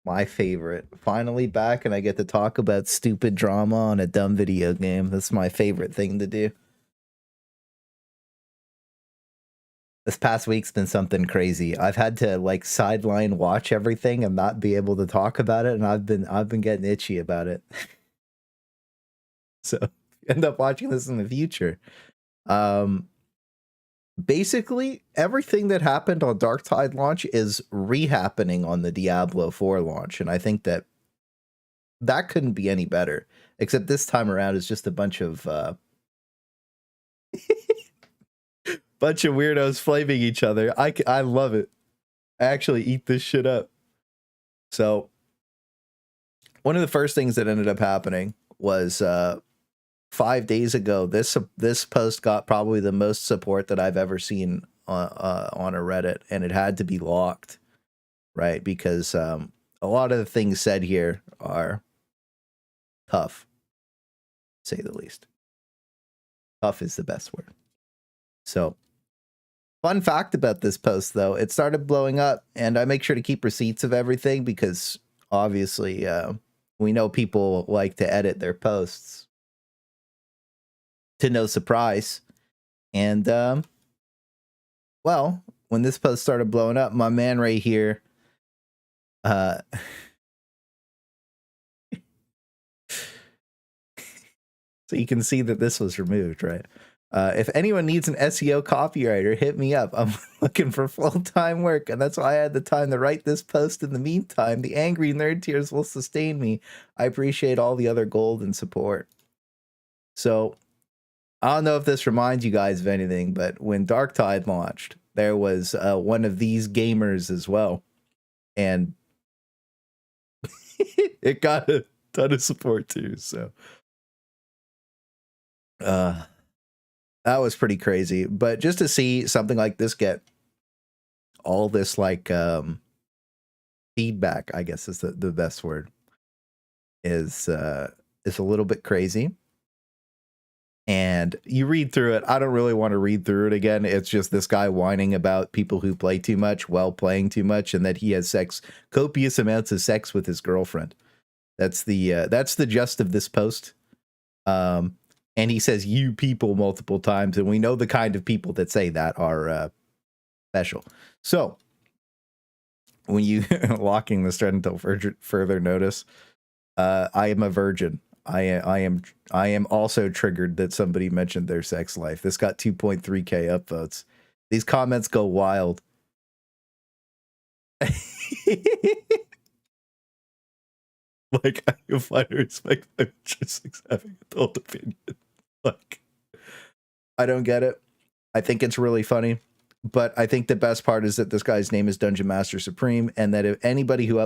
My favorite. Finally back, and I get to talk about stupid drama on a dumb video game. That's my favorite thing to do. This past week's been something crazy. I've had to like sideline watch everything and not be able to talk about it, and I've been getting itchy about it. So end up watching this in the future. Basically, everything that happened on Darktide launch is re-happening on the Diablo 4 launch, and I think that couldn't be any better. Except this time around is just a bunch of weirdos flaming each other. I love it. I actually eat this shit up. So one of the first things that ended up happening was 5 days ago, this post got probably the most support that I've ever seen on a Reddit, and it had to be locked, right? Because a lot of the things said here are tough, to say the least. Tough is the best word. So, fun fact about this post, though, it started blowing up, and I make sure to keep receipts of everything because obviously we know people like to edit their posts to no surprise. And well, when this post started blowing up, my man right here so you can see that this was removed, right? If anyone needs an SEO copywriter, hit me up. I'm looking for full-time work, and that's why I had the time to write this post. In the meantime, the angry nerd tears will sustain me. I appreciate all the other gold and support. So, I don't know if this reminds you guys of anything, but when Darktide launched, there was one of these gamers as well. And it got a ton of support too, so... that was pretty crazy. But just to see something like this get all this like feedback, I guess is the best word, is a little bit crazy. And you read through it. I don't really want to read through it again. It's just this guy whining about people who play too much while playing too much, and that he has copious amounts of sex with his girlfriend. That's the gist of this post. And he says "you people" multiple times, and we know the kind of people that say that are special. So when you locking this thread until further notice, I am a virgin. I am also triggered that somebody mentioned their sex life. This got 2.3k upvotes. These comments go wild. Like, I find respect my just having adult opinion. Like, I don't get it. I think it's really funny, but I think the best part is that this guy's name is Dungeon Master Supreme, and that if anybody who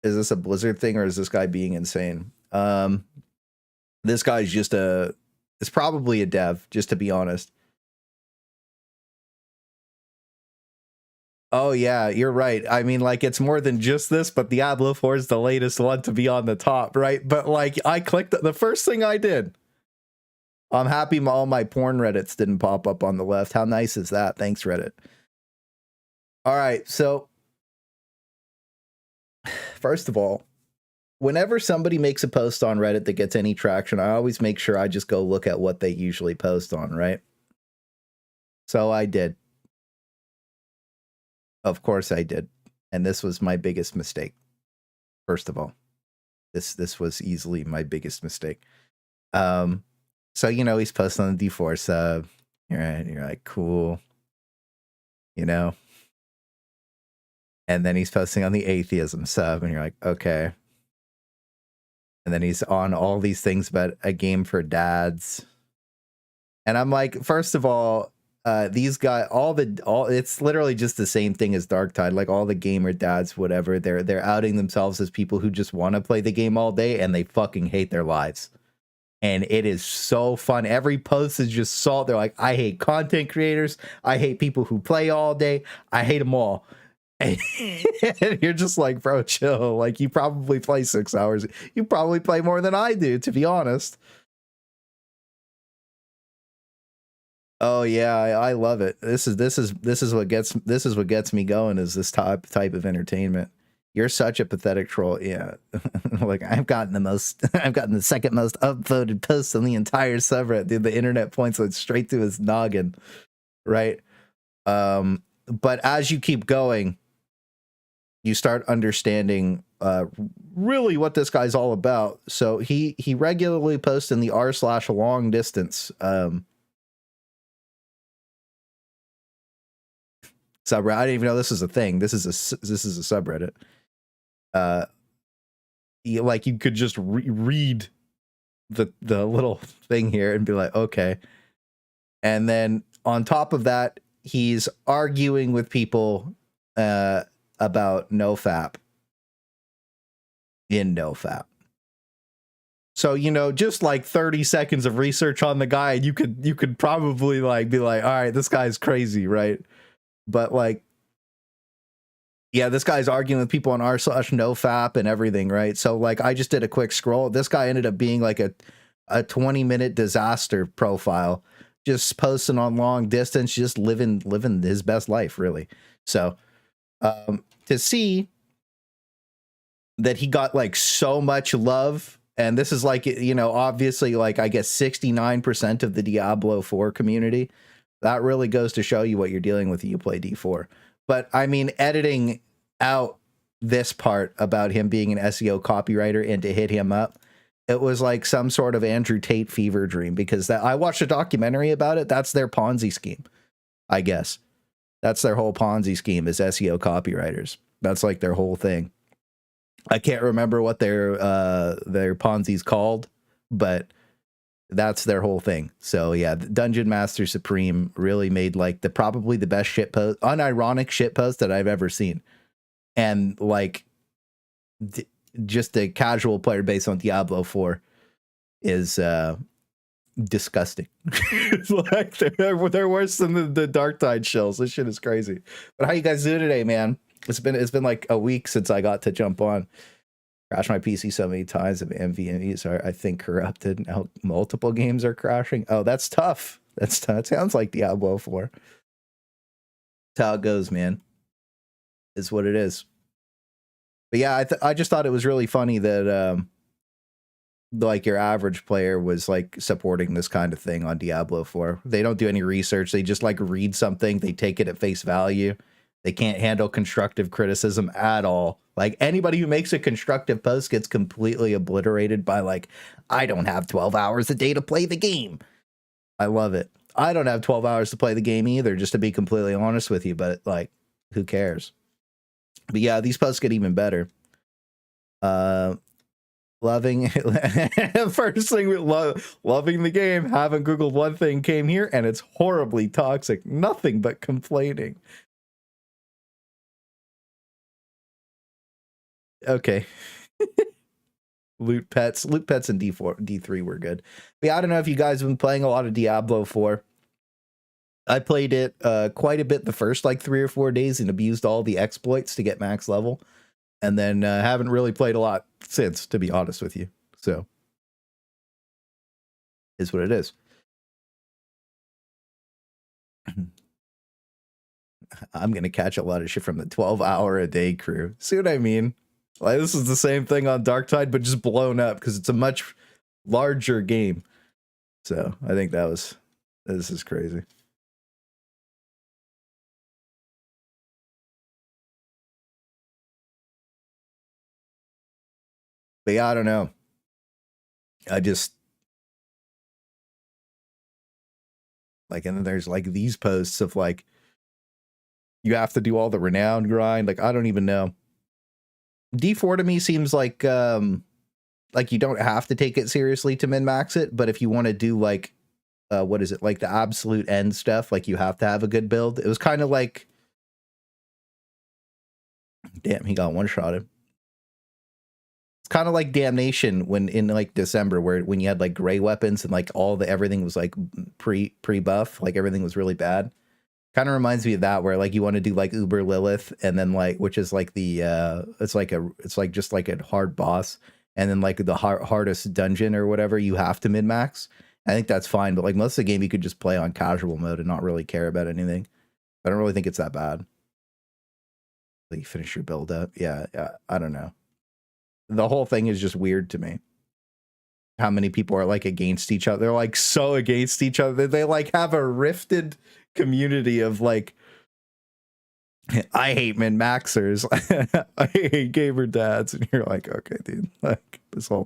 is this a Blizzard thing, or is this guy being insane? This guy's just it's probably a dev, just to be honest. Oh yeah, you're right. I mean, like, it's more than just this, but Diablo 4 is the latest one to be on the top, right? But like, I clicked the first thing I did. I'm happy all my porn Reddits didn't pop up on the left. How nice is that? Thanks, Reddit. All right, so first of all, whenever somebody makes a post on Reddit that gets any traction, I always make sure I just go look at what they usually post on, right? So I did. Of course I did. And this was my biggest mistake. First of all, this was easily my biggest mistake. So, you know, he's posting on the D4 sub. You're like, cool. You know? And then he's posting on the atheism sub, and you're like, okay. And then he's on all these things about a game for dads. And I'm like, first of all, these guys, it's literally just the same thing as Darktide. Like, all the gamer dads, whatever, they're outing themselves as people who just want to play the game all day, and they fucking hate their lives. And it is so fun. Every post is just salt. They're like, I hate content creators. I hate people who play all day. I hate them all. And you're just like, bro, chill. Like, you probably play 6 hours. You probably play more than I do, to be honest. Oh yeah, I love it. This is what gets me going, is this type of entertainment. You're such a pathetic troll. Yeah. Like I've gotten I've gotten the second most upvoted post on the entire subreddit. Dude, the internet points it straight to his noggin. Right. But as you keep going, you start understanding really what this guy's all about. So he regularly posts in the r/long distance subreddit. I didn't even know this is a thing. This is a subreddit. Like you could just read the little thing here and be like, okay. And then on top of that, he's arguing with people about nofap in nofap. So, you know, just like 30 seconds of research on the guy, you could probably like be like, all right, this guy's crazy, right? But like, yeah, this guy's arguing with people on r/nofap and everything, right? So like, I just did a quick scroll. This guy ended up being like a 20-minute disaster profile, just posting on long distance, just living his best life, really. So to see that he got like so much love, and this is like, you know, obviously like I guess 69% of the Diablo 4 community, that really goes to show you what you're dealing with when you play D4. But I mean, editing out this part about him being an SEO copywriter and to hit him up, it was like some sort of Andrew Tate fever dream, because I watched a documentary about it. That's their Ponzi scheme, I guess. That's their whole Ponzi scheme, is SEO copywriters. That's like their whole thing. I can't remember what their Ponzi's called, but that's their whole thing. So yeah, Dungeon Master Supreme really made like probably the best shitpost, unironic shitpost that I've ever seen. And like just a casual player base on Diablo 4 is disgusting. It's like they're worse than the Darktide shells. This shit is crazy. But how you guys doing today, man? It's been like a week since I got to jump on. Crashed my PC so many times that NVMe's are, I think, corrupted. Now multiple games are crashing. Oh, that's tough. That's tough. It sounds like Diablo 4. That's how it goes, man. Is what it is. But yeah, I just thought it was really funny that like your average player was like supporting this kind of thing on Diablo 4. They don't do any research. They just like read something. They take it at face value. They can't handle constructive criticism at all. Like anybody who makes a constructive post gets completely obliterated by like, I don't have 12 hours a day to play the game. I love it. I don't have 12 hours to play the game either, just to be completely honest with you, but like, who cares? But yeah, these posts get even better. Loving first thing with loving the game. Haven't Googled one thing, came here and it's horribly toxic. Nothing but complaining. Okay. Loot pets and D3 were good. But yeah, I don't know if you guys have been playing a lot of Diablo 4. I played it quite a bit the first like 3 or 4 days and abused all the exploits to get max level, and then haven't really played a lot since, to be honest with you. So is what it is. I'm gonna catch a lot of shit from the 12-hour-a-day crew. See what I mean? Like, this is the same thing on Darktide, but just blown up because it's a much larger game. So I think this is crazy. But yeah, I don't know. I just like, and then there's like these posts of like, you have to do all the renown grind. Like, I don't even know. D4 to me seems like you don't have to take it seriously to min-max it, but if you want to do like what is it, like the absolute end stuff, like you have to have a good build. It was kind of like, damn, he got one-shotted. It's kind of like Damnation when in like December, when you had like gray weapons and like everything was like pre-buff, like everything was really bad. Kind of reminds me of that, where like you want to do like Uber Lilith, and then like, which is like the it's like just like a hard boss, and then like the hardest dungeon or whatever you have to min-max, I think that's fine, but like most of the game you could just play on casual mode and not really care about anything. I don't really think it's that bad. Like you finish your build up. Yeah, I don't know. The whole thing is just weird to me. How many people are like against each other? They're like so against each other. They like have a rifted community of like, I hate min maxers. I hate gamer dads. And you're like, okay, dude, like this whole